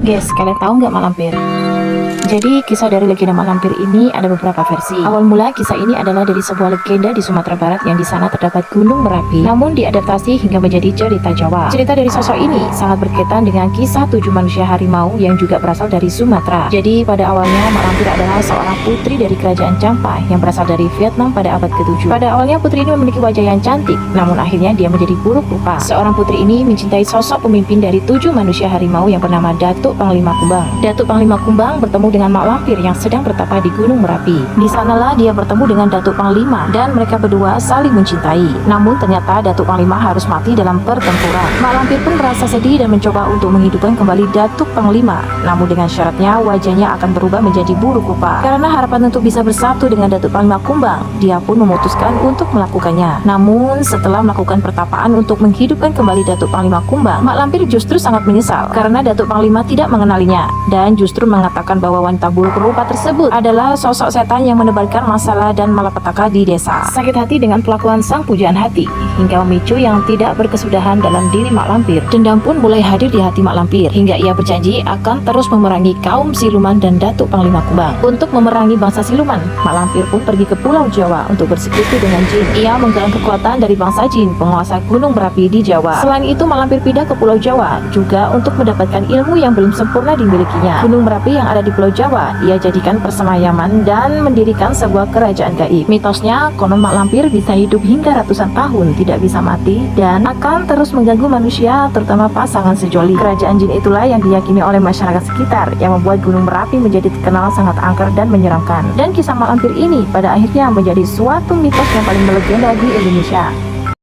Guys, kalian tahu nggak mak lampir? Jadi, kisah dari legenda mak lampir ini ada beberapa versi. Awal mula kisah ini adalah dari sebuah legenda di Sumatera Barat yang di sana terdapat Gunung Merapi, namun diadaptasi hingga menjadi cerita Jawa. Cerita dari sosok ini sangat berkaitan dengan kisah 7 manusia harimau yang juga berasal dari Sumatera. Jadi, pada awalnya mak lampir adalah seorang putri dari kerajaan Champa yang berasal dari Vietnam pada abad ke-7. Pada awalnya putri ini memiliki wajah yang cantik, namun akhirnya dia menjadi buruk rupa. Seorang putri ini mencintai sosok pemimpin dari 7 manusia harimau yang bernama Datuk Panglima Kumbang. Datuk Panglima Kumbang bertemu dengan mak lampir yang sedang bertapa di Gunung Merapi. Di sanalah dia bertemu dengan Datuk Panglima dan mereka berdua saling mencintai. Namun ternyata Datuk Panglima harus mati dalam pertempuran. Mak lampir pun merasa sedih dan mencoba untuk menghidupkan kembali Datuk Panglima. Namun dengan syaratnya wajahnya akan berubah menjadi buruk rupa. Karena harapan untuk bisa bersatu dengan Datuk Panglima Kumbang, dia pun memutuskan untuk melakukannya. Namun setelah melakukan pertapaan untuk menghidupkan kembali Datuk Panglima Kumbang, mak lampir justru sangat menyesal karena Datuk Panglima tidak mengenalinya dan justru mengatakan bahwa wanita buruk rupa tersebut adalah sosok setan yang menebarkan masalah dan malapetaka di desa. Sakit hati dengan pelakuan sang pujaan hati hingga memicu yang tidak berkesudahan dalam diri mak lampir. Dendam pun mulai hadir di hati mak lampir hingga ia berjanji akan terus memerangi kaum siluman dan Datuk Panglima Kumbang. Untuk memerangi bangsa siluman, mak lampir pun pergi ke Pulau Jawa untuk bersekutu dengan jin. Ia menggalang kekuatan dari bangsa jin penguasa Gunung Merapi di Jawa. Selain itu, mak lampir pindah ke Pulau Jawa juga untuk mendapatkan ilmu yang belum sempurna dimilikinya. Gunung Merapi yang ada di Pulau Jawa ia jadikan persemayaman dan mendirikan sebuah kerajaan gaib. Mitosnya, konon mak lampir bisa hidup hingga ratusan tahun, tidak bisa mati, dan akan terus mengganggu manusia, terutama pasangan sejoli. Kerajaan jin itulah yang diyakini oleh masyarakat sekitar, yang membuat Gunung Merapi menjadi terkenal sangat angker dan menyeramkan. Dan kisah mak lampir ini pada akhirnya menjadi suatu mitos yang paling melegenda di Indonesia.